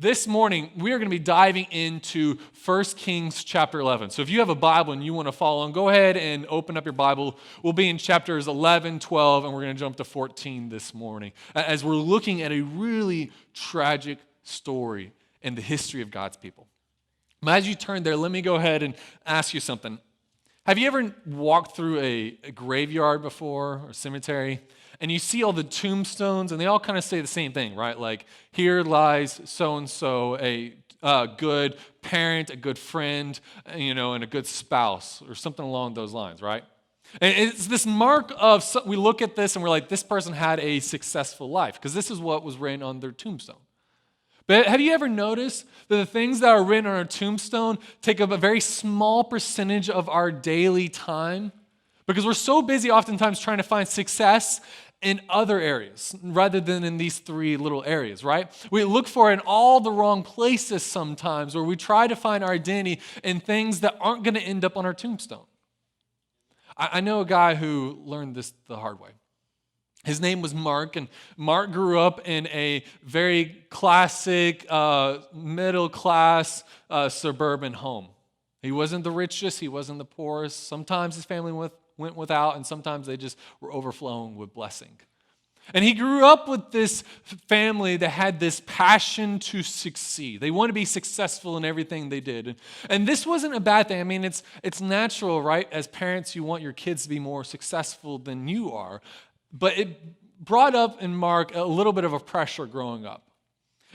This morning, we are going to be diving into 1 Kings chapter 11. So if you have a Bible and you want to follow along, go ahead and open up your Bible. We'll be in chapters 11, 12, and we're going to jump to 14 this morning as we're looking at a really tragic story in the history of God's people. As you turn there, let me go ahead and ask you something. Have you ever walked through a graveyard before, or a cemetery, and you see all the tombstones, and they all kind of say the same thing, right? Like, here lies so-and-so, a good parent, a good friend, and a good spouse, or something along those lines, right? And it's this mark of, we look at this and we're like, this person had a successful life, because this is what was written on their tombstone. But have you ever noticed that the things that are written on our tombstone take up a very small percentage of our daily time? Because we're so busy oftentimes trying to find success in other areas rather than in these three little areas, right? We look for it in all the wrong places sometimes, or we try to find our identity in things that aren't going to end up on our tombstone. I know a guy who learned this the hard way. His name was Mark, and Mark grew up in a very classic, middle-class suburban home. He wasn't the richest, he wasn't the poorest. Sometimes his family went without, and sometimes they just were overflowing with blessing. And he grew up with this family that had this passion to succeed. They want to be successful in everything they did. And this wasn't a bad thing. I mean, it's natural, right? As parents, you want your kids to be more successful than you are. But it brought up in Mark a little bit of a pressure growing up.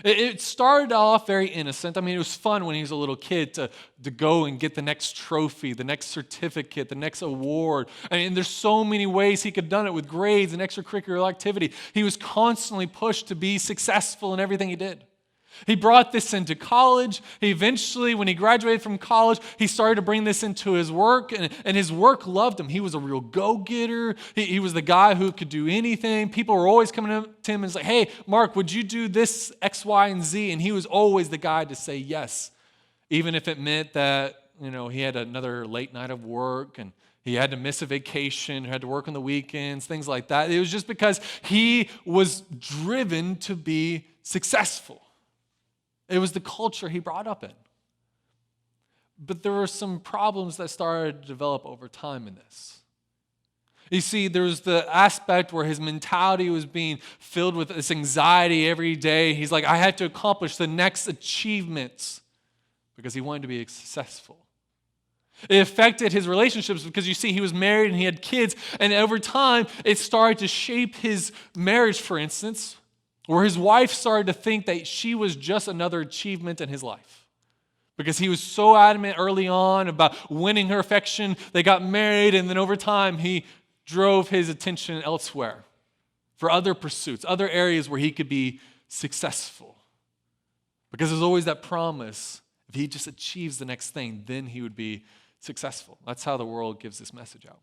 It started off very innocent. I mean, it was fun when he was a little kid to go and get the next trophy, the next certificate, the next award. I mean, there's so many ways he could have done it with grades and extracurricular activity. He was constantly pushed to be successful in everything he did. He brought this into college. He eventually, when he graduated from college, he started to bring this into his work, and his work loved him. He was a real go-getter. He was the guy who could do anything. People were always coming up to him and say, hey, Mark, would you do this X, Y, and Z? And he was always the guy to say yes, even if it meant that, he had another late night of work and he had to miss a vacation, had to work on the weekends, things like that. It was just because he was driven to be successful. It was the culture he brought up in. But there were some problems that started to develop over time in this. You see, there was the aspect where his mentality was being filled with this anxiety every day. He's like, I had to accomplish the next achievements because he wanted to be successful. It affected his relationships because you see, he was married and he had kids. And over time, it started to shape his marriage, for instance, where his wife started to think that she was just another achievement in his life. Because he was so adamant early on about winning her affection, they got married, and then over time, he drove his attention elsewhere for other pursuits, other areas where he could be successful. Because there's always that promise, if he just achieves the next thing, then he would be successful. That's how the world gives this message out.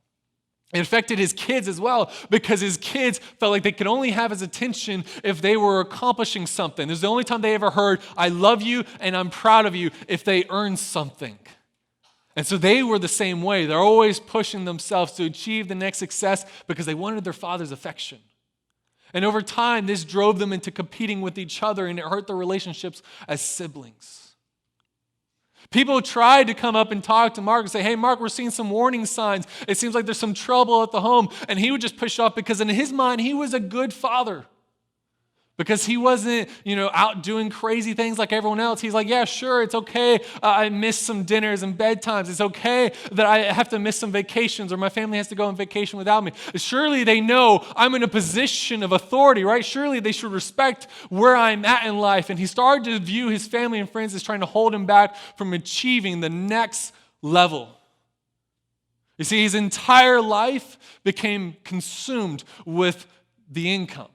It affected his kids as well because his kids felt like they could only have his attention if they were accomplishing something. This is the only time they ever heard, I love you and I'm proud of you, if they earned something. And so they were the same way. They're always pushing themselves to achieve the next success because they wanted their father's affection. And over time, this drove them into competing with each other, and it hurt their relationships as siblings. People tried to come up and talk to Mark and say, hey, Mark, we're seeing some warning signs. It seems like there's some trouble at the home. And he would just push off because in his mind, he was a good father. Because he wasn't, out doing crazy things like everyone else. He's like, yeah, sure, it's okay. I missed some dinners and bedtimes. It's okay that I have to miss some vacations or my family has to go on vacation without me. Surely they know I'm in a position of authority, right? Surely they should respect where I'm at in life. And he started to view his family and friends as trying to hold him back from achieving the next level. You see, his entire life became consumed with the income.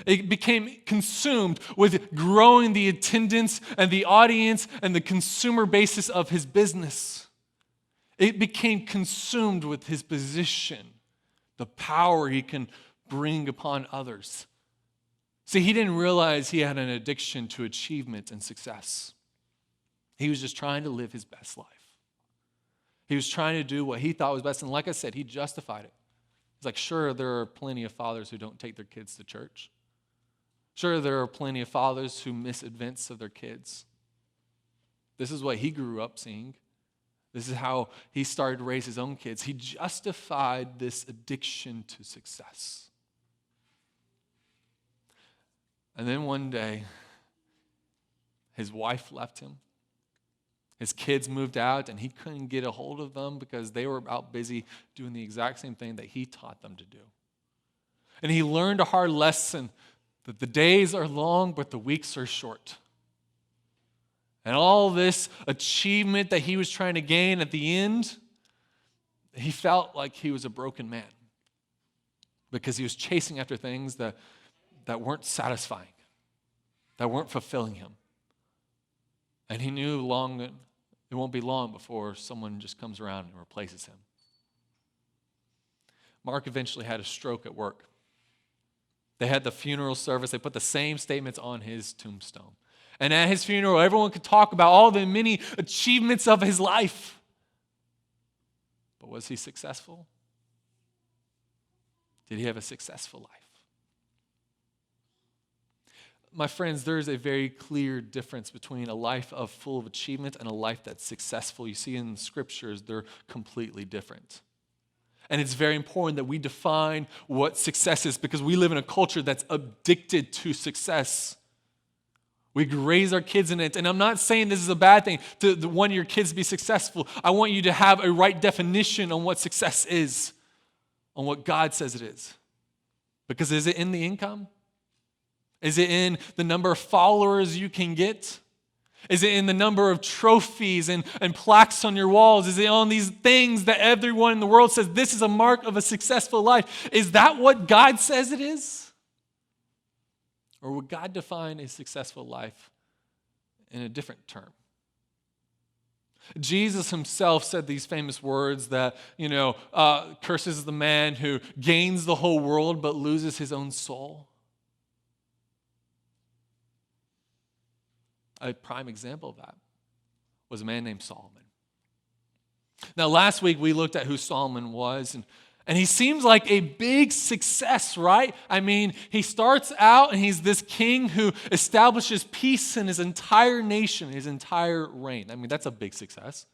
It became consumed with growing the attendance and the audience and the consumer basis of his business. It became consumed with his position, the power he can bring upon others. See, he didn't realize he had an addiction to achievement and success. He was just trying to live his best life. He was trying to do what he thought was best. And like I said, he justified it. He's like, sure, there are plenty of fathers who don't take their kids to church. Sure, there are plenty of fathers who miss events of their kids. This is what he grew up seeing. This is how he started to raise his own kids. He justified this addiction to success. And then one day, his wife left him. His kids moved out, and he couldn't get a hold of them because they were out busy doing the exact same thing that he taught them to do. And he learned a hard lesson that the days are long, but the weeks are short. And all this achievement that he was trying to gain at the end, he felt like he was a broken man because he was chasing after things that weren't satisfying, that weren't fulfilling him. And he knew it won't be long before someone just comes around and replaces him. Mark eventually had a stroke at work. They had the funeral service. They put the same statements on his tombstone. And at his funeral, everyone could talk about all the many achievements of his life. But was he successful? Did he have a successful life? My friends, there is a very clear difference between a life full of achievement and a life that's successful. You see in the scriptures, they're completely different. And it's very important that we define what success is because we live in a culture that's addicted to success. We raise our kids in it. And I'm not saying this is a bad thing to want your kids to be successful. I want you to have a right definition on what success is, on what God says it is. Because is it in the income? Is it in the number of followers you can get? Is it in the number of trophies and plaques on your walls? Is it on these things that everyone in the world says this is a mark of a successful life? Is that what God says it is? Or would God define a successful life in a different term? Jesus himself said these famous words that, curses the man who gains the whole world but loses his own soul. A prime example of that was a man named Solomon. Now, last week we looked at who Solomon was, and he seems like a big success, right? I mean, he starts out and he's this king who establishes peace in his entire nation, his entire reign. I mean, that's a big success.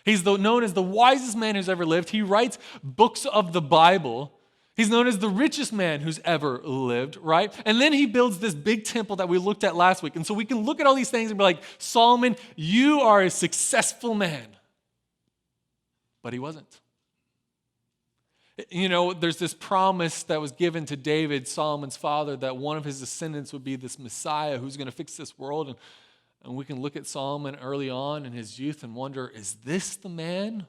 He's known as the wisest man who's ever lived. He writes books of the Bible. He's known as the richest man who's ever lived, right? And then he builds this big temple that we looked at last week. And so we can look at all these things and be like, Solomon, you are a successful man. But he wasn't. There's this promise that was given to David, Solomon's father, that one of his descendants would be this Messiah who's going to fix this world. And we can look at Solomon early on in his youth and wonder, is this the man?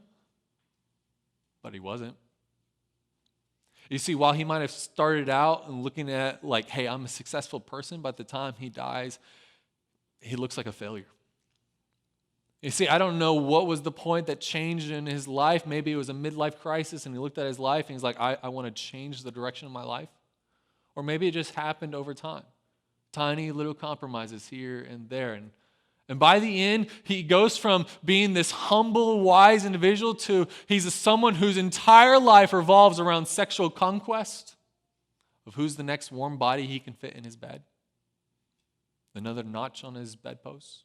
But he wasn't. You see, while he might have started out and looking at like, hey, I'm a successful person, by the time he dies, he looks like a failure. You see, I don't know what was the point that changed in his life. Maybe it was a midlife crisis and he looked at his life and he's like, I want to change the direction of my life. Or maybe it just happened over time. Tiny little compromises here and there. And by the end, he goes from being this humble, wise individual to he's someone whose entire life revolves around sexual conquest of who's the next warm body he can fit in his bed. Another notch on his bedpost.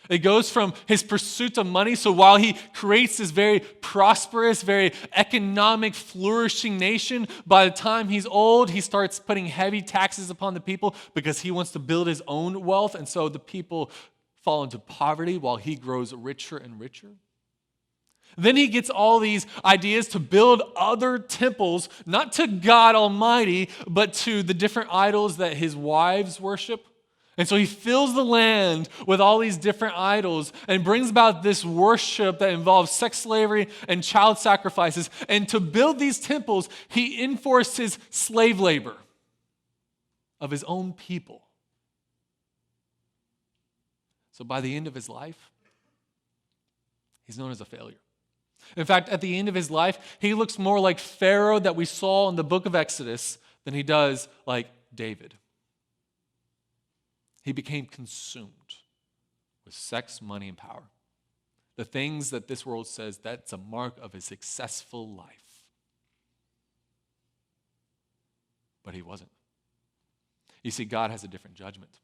It goes from his pursuit of money. So while he creates this very prosperous, very economic, flourishing nation, by the time he's old, he starts putting heavy taxes upon the people because he wants to build his own wealth. And so the people fall into poverty while he grows richer and richer. Then he gets all these ideas to build other temples, not to God Almighty, but to the different idols that his wives worship. And so he fills the land with all these different idols and brings about this worship that involves sex slavery and child sacrifices. And to build these temples, he enforces slave labor of his own people. So by the end of his life, he's known as a failure. In fact, at the end of his life, he looks more like Pharaoh that we saw in the book of Exodus than he does like David. He became consumed with sex, money, and power. The things that this world says that's a mark of a successful life. But he wasn't. You see, God has a different judgment.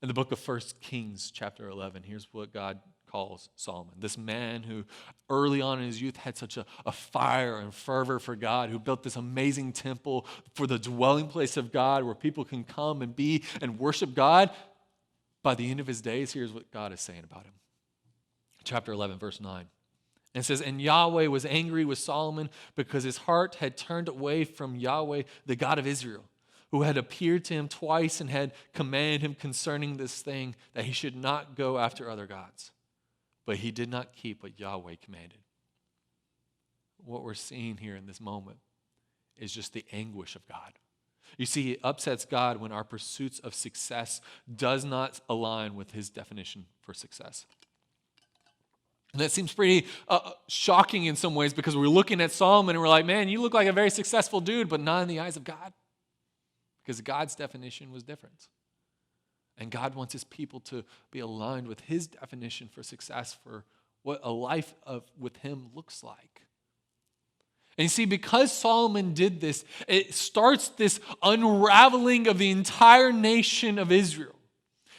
In the book of 1 Kings, chapter 11, here's what God calls Solomon. This man who early on in his youth had such a fire and fervor for God, who built this amazing temple for the dwelling place of God where people can come and be and worship God. By the end of his days, here's what God is saying about him. Chapter 11, verse 9. And it says, and Yahweh was angry with Solomon because his heart had turned away from Yahweh, the God of Israel, who had appeared to him twice and had commanded him concerning this thing, that he should not go after other gods. But he did not keep what Yahweh commanded. What we're seeing here in this moment is just the anguish of God. You see, it upsets God when our pursuits of success does not align with his definition for success. And that seems pretty shocking in some ways, because we're looking at Solomon and we're like, man, you look like a very successful dude, but not in the eyes of God. Because God's definition was different. And God wants his people to be aligned with his definition for success, for what a life with him looks like. And you see, because Solomon did this, it starts this unraveling of the entire nation of Israel.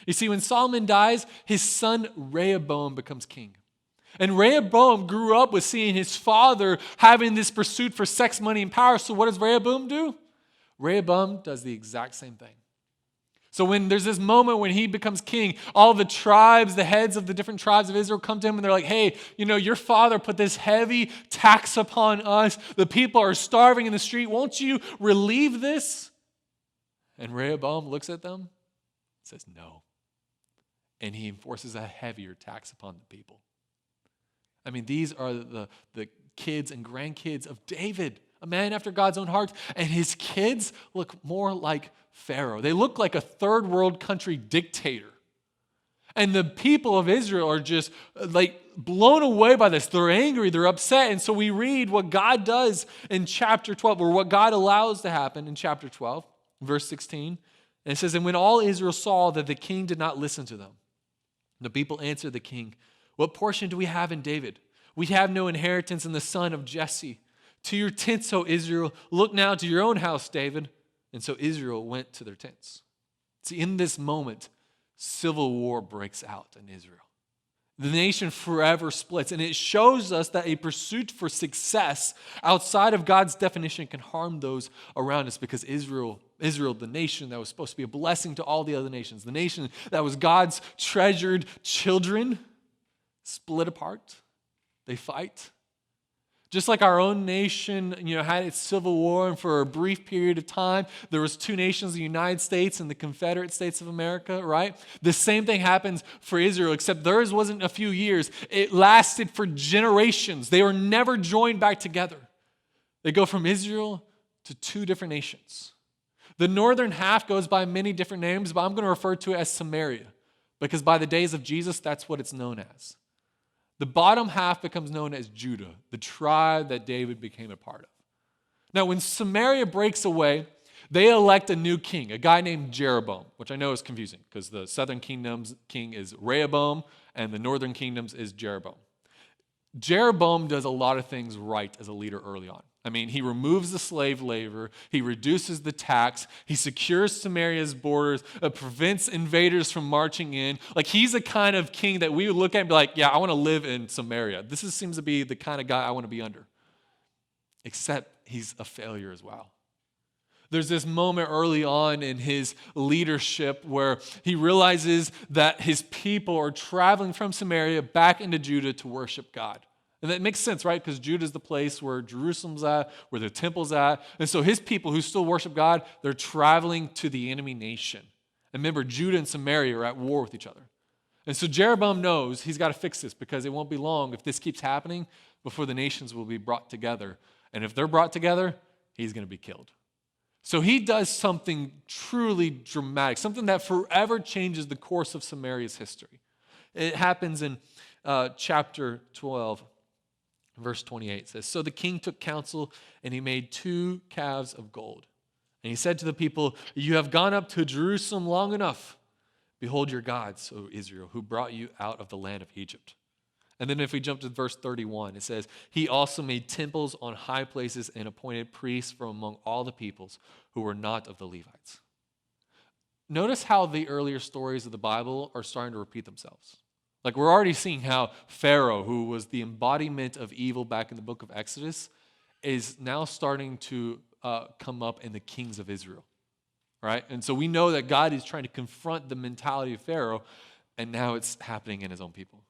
You see, when Solomon dies, his son Rehoboam becomes king. And Rehoboam grew up with seeing his father having this pursuit for sex, money, and power. So what does Rehoboam do? Rehoboam does the exact same thing. So when there's this moment when he becomes king, all the tribes, the heads of the different tribes of Israel come to him and they're like, hey, your father put this heavy tax upon us. The people are starving in the street. Won't you relieve this? And Rehoboam looks at them and says, no. And he enforces a heavier tax upon the people. I mean, these are the kids and grandkids of David, a man after God's own heart, and his kids look more like Pharaoh. They look like a third world country dictator. And the people of Israel are just like blown away by this. They're angry, they're upset. And so we read what God does in chapter 12, or what God allows to happen in chapter 12, verse 16. And it says, and when all Israel saw that the king did not listen to them, the people answered the king, what portion do we have in David? We have no inheritance in the son of Jesse. To your tents, O Israel, look now to your own house, David. And so Israel went to their tents. See, in this moment, civil war breaks out in Israel. The nation forever splits, and it shows us that a pursuit for success outside of God's definition can harm those around us, because Israel, the nation that was supposed to be a blessing to all the other nations, the nation that was God's treasured children, split apart. They fight. Just like our own nation, had its civil war, and for a brief period of time, there was two nations, the United States and the Confederate States of America, right? The same thing happens for Israel, except theirs wasn't a few years. It lasted for generations. They were never joined back together. They go from Israel to two different nations. The northern half goes by many different names, but I'm going to refer to it as Samaria, because by the days of Jesus, that's what it's known as. The bottom half becomes known as Judah, the tribe that David became a part of. Now, when Samaria breaks away, they elect a new king, a guy named Jeroboam, which I know is confusing because the southern kingdom's king is Rehoboam and the northern kingdom's is Jeroboam. Jeroboam does a lot of things right as a leader early on. I mean, he removes the slave labor, he reduces the tax, he secures Samaria's borders, prevents invaders from marching in. Like, he's the kind of king that we would look at and be like, yeah, I want to live in Samaria. Seems to be the kind of guy I want to be under. Except he's a failure as well. There's this moment early on in his leadership where he realizes that his people are traveling from Samaria back into Judah to worship God. And that makes sense, right? Because Judah is the place where Jerusalem's at, where the temple's at. And so his people who still worship God, they're traveling to the enemy nation. And remember, Judah and Samaria are at war with each other. And so Jeroboam knows he's got to fix this, because it won't be long if this keeps happening before the nations will be brought together. And if they're brought together, he's going to be killed. So he does something truly dramatic, something that forever changes the course of Samaria's history. It happens in chapter 12. Verse 28 says, so the king took counsel, and he made 2 calves of gold. And he said to the people, you have gone up to Jerusalem long enough. Behold your gods, O Israel, who brought you out of the land of Egypt. And then if we jump to verse 31, it says, he also made temples on high places and appointed priests from among all the peoples who were not of the Levites. notice how the earlier stories of the Bible are starting to repeat themselves. Like we're already seeing how Pharaoh, who was the embodiment of evil back in the book of Exodus, is now starting to come up in the kings of Israel, right? And so we know that God is trying to confront the mentality of Pharaoh, and now it's happening in his own people.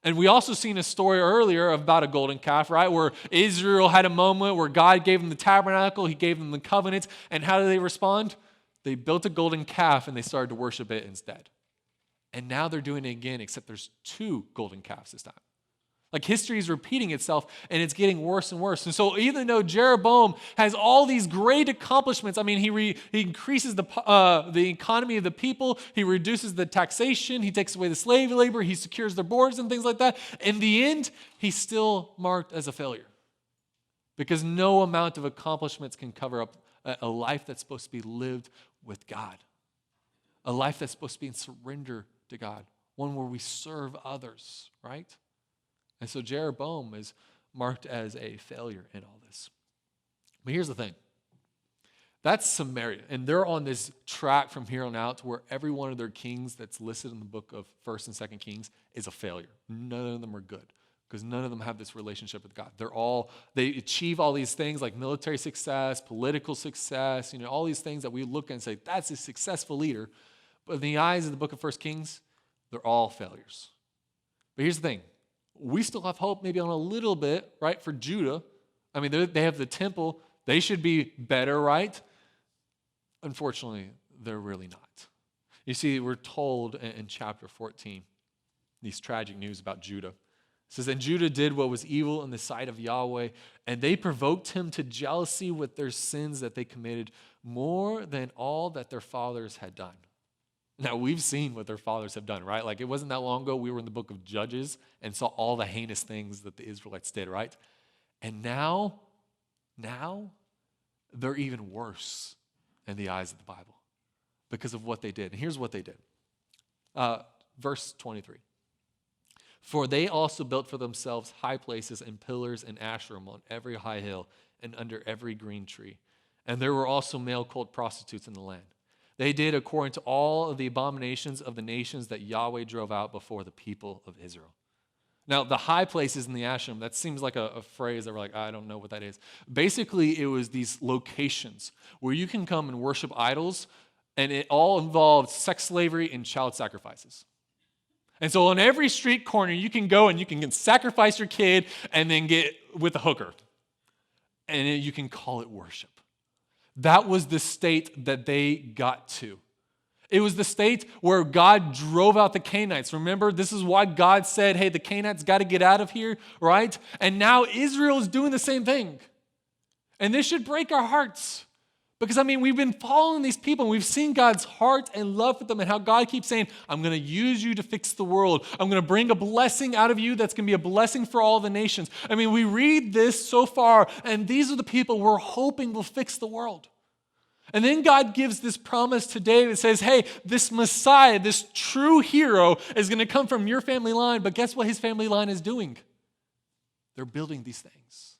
And we also seen a story earlier about a golden calf, right? Where Israel had a moment where God gave them the tabernacle, he gave them the covenants, and how did they respond? They built a golden calf and they started to worship it instead. And now they're doing it again, except there's 2 golden calves this time. Like history is repeating itself and it's getting worse and worse. And so even though Jeroboam has all these great accomplishments, I mean, he increases the economy of the people, he reduces the taxation, he takes away the slave labor, he secures their borders and things like that. In the end, he's still marked as a failure because no amount of accomplishments can cover up a life that's supposed to be lived with God, a life that's supposed to be in surrender to God, one where we serve others, right? And so Jeroboam is marked as a failure in all this. But here's the thing. That's Samaria. And they're on this track from here on out to where every one of their kings that's listed in the book of 1st and 2nd Kings is a failure. None of them are good because none of them have this relationship with God. They achieve all these things like military success, political success, all these things that we look at and say, that's a successful leader. But in the eyes of the book of 1st Kings, they're all failures. But here's the thing. We still have hope maybe on a little bit, right, for Judah. I mean, they have the temple. They should be better, right? Unfortunately, they're really not. You see, we're told in chapter 14, these tragic news about Judah. It says, and Judah did what was evil in the sight of Yahweh, and they provoked him to jealousy with their sins that they committed more than all that their fathers had done. Now, we've seen what their fathers have done, right? Like, it wasn't that long ago we were in the book of Judges and saw all the heinous things that the Israelites did, right? And now, they're even worse in the eyes of the Bible because of what they did. And here's what they did. Verse 23. For they also built for themselves high places and pillars and Asherim on every high hill and under every green tree. And there were also male cult prostitutes in the land. They did according to all of the abominations of the nations that Yahweh drove out before the people of Israel. Now, the high places in the Asherim, that seems like a phrase that we're like, I don't know what that is. Basically, it was these locations where you can come and worship idols, and it all involved sex slavery and child sacrifices. And so on every street corner, you can go and you can sacrifice your kid and then get with a hooker. And you can call it worship. That was the state that they got to. It was the state where God drove out the Canaanites. Remember, this is why God said, hey, the Canaanites got to get out of here, right? And now Israel is doing the same thing. And this should break our hearts. Because, we've been following these people and we've seen God's heart and love for them and how God keeps saying, I'm going to use you to fix the world. I'm going to bring a blessing out of you that's going to be a blessing for all the nations. We read this so far and these are the people we're hoping will fix the world. And then God gives this promise to David. It says, hey, this Messiah, this true hero is going to come from your family line. But guess what his family line is doing? They're building these things.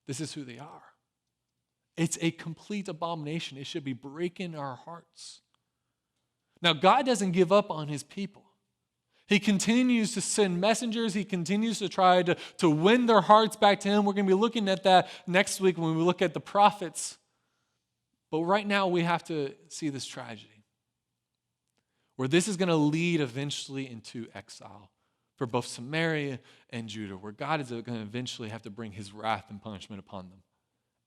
This is who they are. It's a complete abomination. It should be breaking our hearts. Now, God doesn't give up on his people. He continues to send messengers. He continues to try to win their hearts back to him. We're going to be looking at that next week when we look at the prophets. But right now, we have to see this tragedy where this is going to lead eventually into exile for both Samaria and Judah, where God is going to eventually have to bring his wrath and punishment upon them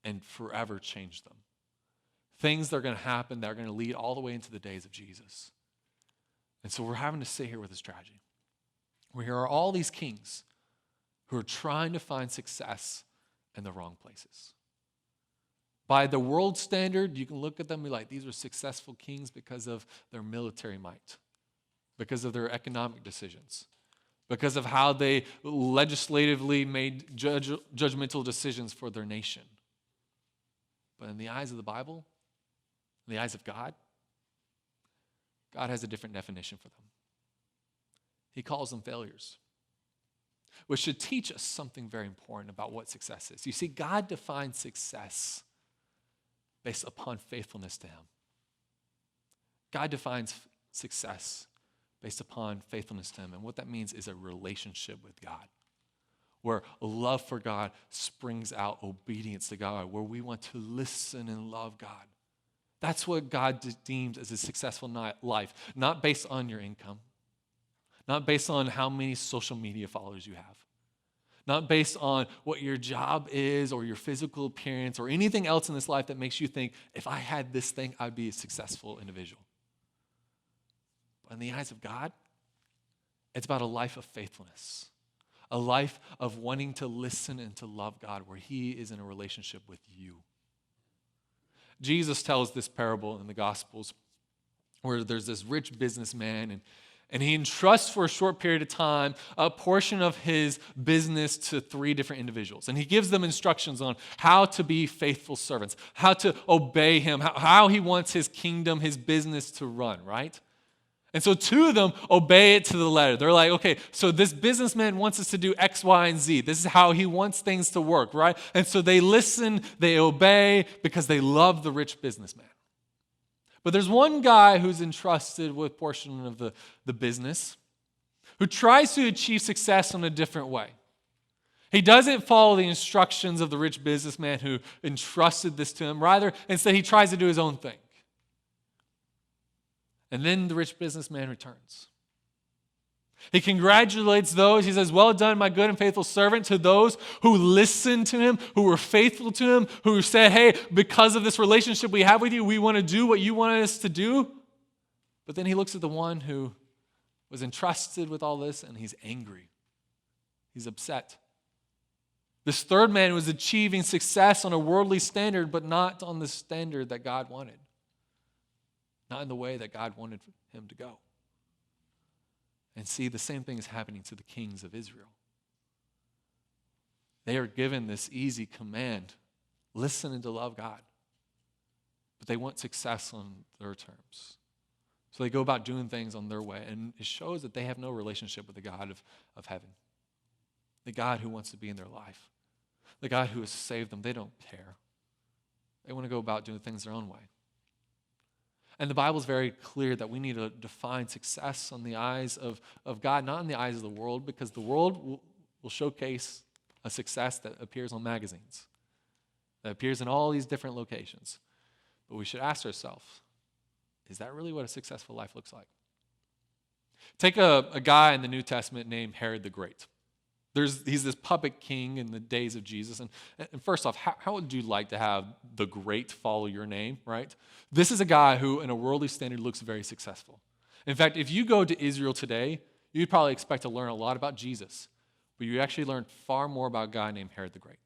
and forever change them. Things that are going to happen that are going to lead all the way into the days of Jesus. And so we're having to sit here with this tragedy. Where here are all these kings who are trying to find success in the wrong places. By the world standard, you can look at them and be like, these are successful kings because of their military might, because of their economic decisions, because of how they legislatively made judgmental decisions for their nation. But in the eyes of the Bible, in the eyes of God, God has a different definition for them. He calls them failures, which should teach us something very important about what success is. You see, God defines success based upon faithfulness to him. God defines success based upon faithfulness to him. And what that means is a relationship with God, where a love for God springs out obedience to God, where we want to listen and love God. That's what God deems as a successful life, not based on your income, not based on how many social media followers you have, not based on what your job is or your physical appearance or anything else in this life that makes you think, if I had this thing, I'd be a successful individual. But in the eyes of God, it's about a life of faithfulness, a life of wanting to listen and to love God, where he is in a relationship with you. Jesus tells this parable in the Gospels where there's this rich businessman, and he entrusts for a short period of time a portion of his business to 3 different individuals. And he gives them instructions on how to be faithful servants, how to obey him, how he wants his kingdom, his business to run, right? And so 2 of them obey it to the letter. They're like, okay, so this businessman wants us to do X, Y, and Z. This is how he wants things to work, right? And so they listen, they obey because they love the rich businessman. But there's one guy who's entrusted with a portion of the business who tries to achieve success in a different way. He doesn't follow the instructions of the rich businessman who entrusted this to him. Rather, instead, he tries to do his own thing. And then the rich businessman returns. He congratulates those. He says, well done, my good and faithful servant, to those who listened to him, who were faithful to him, who said, hey, because of this relationship we have with you, we want to do what you wanted us to do. But then he looks at the one who was entrusted with all this, and he's angry. He's upset. This third man was achieving success on a worldly standard, but not on the standard that God wanted. Not in the way that God wanted him to go. And see, the same thing is happening to the kings of Israel. They are given this easy command, listen and to love God. But they want success on their terms. So they go about doing things on their way, and it shows that they have no relationship with the God of heaven. The God who wants to be in their life. The God who has saved them. They don't care. They want to go about doing things their own way. And the Bible is very clear that we need to define success on the eyes of God, not in the eyes of the world, because the world will showcase a success that appears on magazines, that appears in all these different locations. But we should ask ourselves, is that really what a successful life looks like? Take a guy in the New Testament named Herod the Great. He's this puppet king in the days of Jesus. And first off, how would you like to have the great follow your name, right? This is a guy who, in a worldly standard, looks very successful. In fact, if you go to Israel today, you'd probably expect to learn a lot about Jesus, but you actually learn far more about a guy named Herod the Great.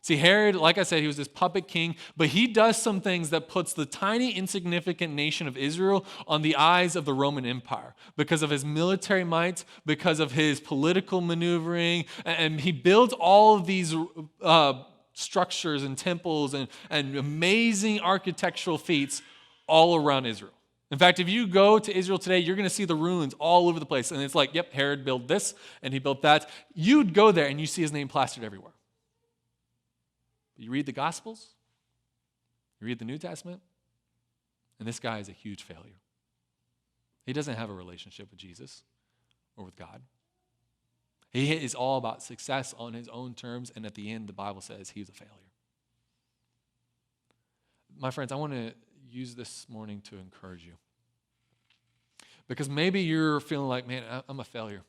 See, Herod, like I said, he was this puppet king, but he does some things that puts the tiny, insignificant nation of Israel on the eyes of the Roman Empire because of his military might, because of his political maneuvering, and he builds all of these structures and temples and amazing architectural feats all around Israel. In fact, if you go to Israel today, you're going to see the ruins all over the place, and it's like, yep, Herod built this, and he built that. You'd go there, and you see his name plastered everywhere. You read the Gospels, you read the New Testament, and this guy is a huge failure. He doesn't have a relationship with Jesus or with God. He is all about success on his own terms, and at the end, the Bible says he's a failure. My friends, I want to use this morning to encourage you. Because maybe you're feeling like, man, I'm a failure.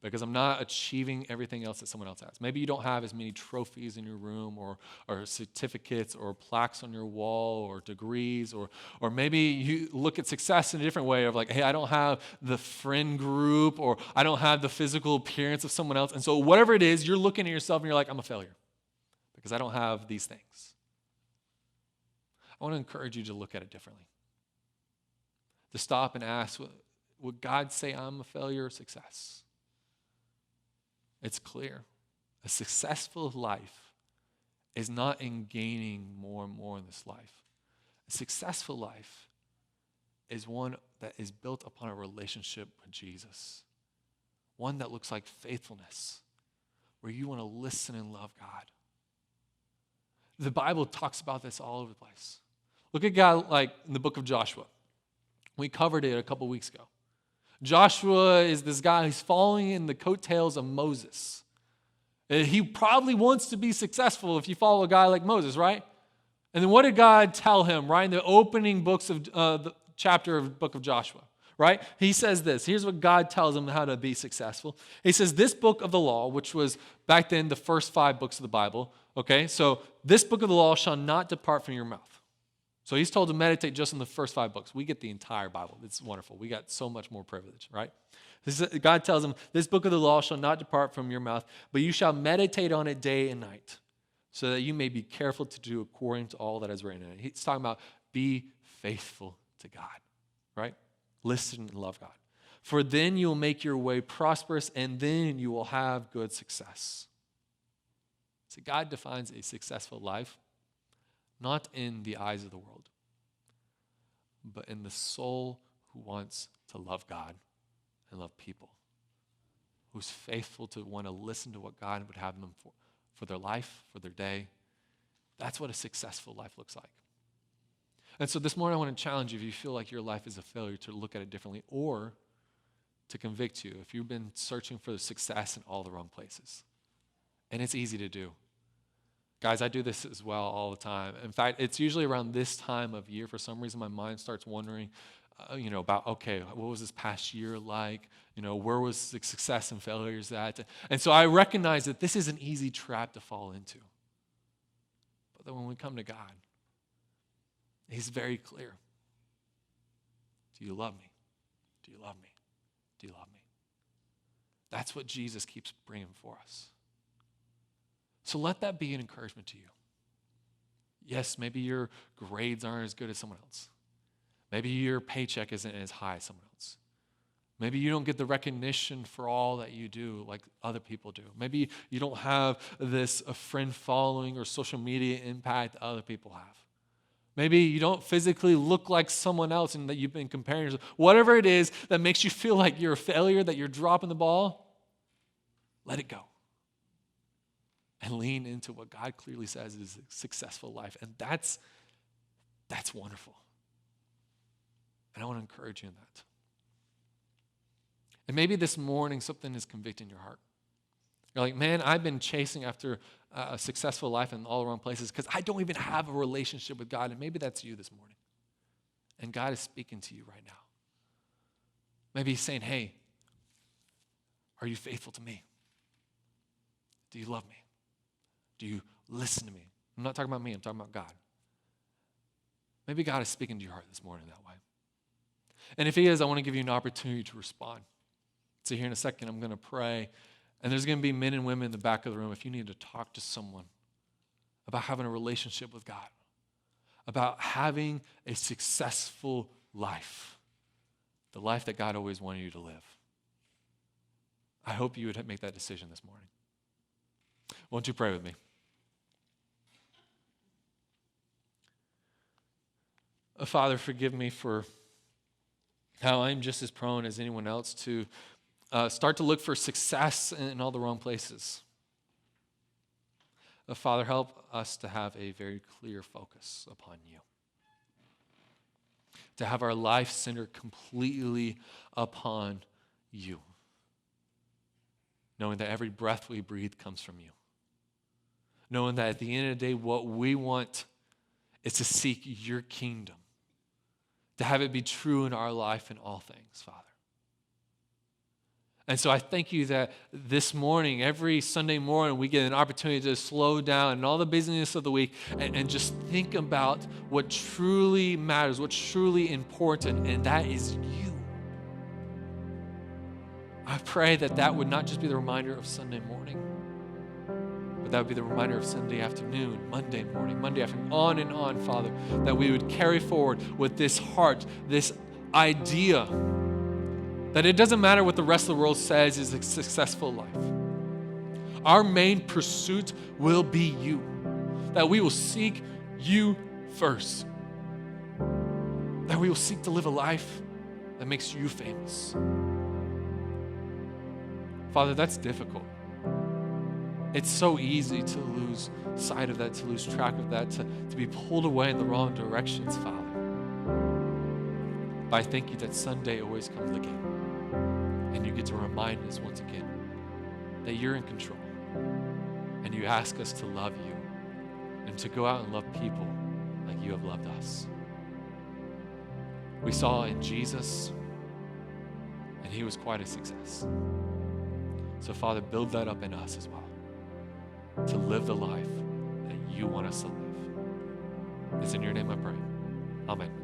Because I'm not achieving everything else that someone else has. Maybe you don't have as many trophies in your room or certificates or plaques on your wall or degrees, or maybe you look at success in a different way of like, hey, I don't have the friend group, or I don't have the physical appearance of someone else. And so whatever it is, you're looking at yourself and you're like, I'm a failure because I don't have these things. I want to encourage you to look at it differently. To stop and ask, would God say I'm a failure or success? It's clear. A successful life is not in gaining more and more in this life. A successful life is one that is built upon a relationship with Jesus. One that looks like faithfulness, where you want to listen and love God. The Bible talks about this all over the place. Look at God like in the book of Joshua, We covered it a couple weeks ago. Joshua is this guy who's following in the coattails of Moses. He probably wants to be successful if you follow a guy like Moses, right? And then what did God tell him, right? In the opening books of the chapter of the book of Joshua, right? He says this. Here's what God tells him how to be successful. He says, this book of the law, which was back then the first 5 books of the Bible, okay? So this book of the law shall not depart from your mouth. So he's told to meditate just on the first 5 books. We get the entire Bible. It's wonderful. We got so much more privilege, right? God tells him, this book of the law shall not depart from your mouth, but you shall meditate on it day and night, so that you may be careful to do according to all that is written in it. He's talking about be faithful to God, right? Listen and love God. For then you will make your way prosperous, and then you will have good success. So God defines a successful life not in the eyes of the world, but in the soul who wants to love God and love people, who's faithful to want to listen to what God would have them for their life, for their day. That's what a successful life looks like. And so this morning I want to challenge you, if you feel like your life is a failure, to look at it differently, or to convict you if you've been searching for success in all the wrong places. And it's easy to do. Guys, I do this as well all the time. In fact, it's usually around this time of year, for some reason, my mind starts wondering, about, okay, what was this past year like? Where was the success and failures at? And so I recognize that this is an easy trap to fall into. But then when we come to God, He's very clear. Do you love me? Do you love me? Do you love me? That's what Jesus keeps bringing for us. So let that be an encouragement to you. Yes, maybe your grades aren't as good as someone else. Maybe your paycheck isn't as high as someone else. Maybe you don't get the recognition for all that you do like other people do. Maybe you don't have this friend following or social media impact other people have. Maybe you don't physically look like someone else and that you've been comparing yourself. Whatever it is that makes you feel like you're a failure, that you're dropping the ball, let it go. And lean into what God clearly says is a successful life. And that's wonderful. And I want to encourage you in that. And maybe this morning something is convicting your heart. You're like, man, I've been chasing after a successful life in all the wrong places because I don't even have a relationship with God. And maybe that's you this morning. And God is speaking to you right now. Maybe He's saying, hey, are you faithful to me? Do you love me? Do you listen to me? I'm not talking about me, I'm talking about God. Maybe God is speaking to your heart this morning that way. And if He is, I want to give you an opportunity to respond. So here in a second, I'm going to pray. And there's going to be men and women in the back of the room if you need to talk to someone about having a relationship with God, about having a successful life, the life that God always wanted you to live. I hope you would make that decision this morning. Won't you pray with me? Father, forgive me for how I'm just as prone as anyone else to start to look for success in all the wrong places. Father, help us to have a very clear focus upon you, to have our life centered completely upon you, knowing that every breath we breathe comes from you, knowing that at the end of the day, what we want is to seek your kingdom, to have it be true in our life in all things, Father. And so I thank you that this morning, every Sunday morning, we get an opportunity to slow down in all the busyness of the week and just think about what truly matters, what's truly important, and that is you. I pray that that would not just be the reminder of Sunday morning, but that would be the reminder of Sunday afternoon, Monday morning, Monday afternoon, on and on, Father, that we would carry forward with this heart, this idea that it doesn't matter what the rest of the world says is a successful life. Our main pursuit will be you, that we will seek you first, that we will seek to live a life that makes you famous. Father, that's difficult. It's so easy to lose sight of that, to lose track of that, to be pulled away in the wrong directions, Father. But I thank you that Sunday always comes again. And you get to remind us once again that you're in control. And you ask us to love you and to go out and love people like you have loved us. We saw in Jesus, and he was quite a success. So Father, build that up in us as well, to live the life that you want us to live. It's in your name I pray. Amen.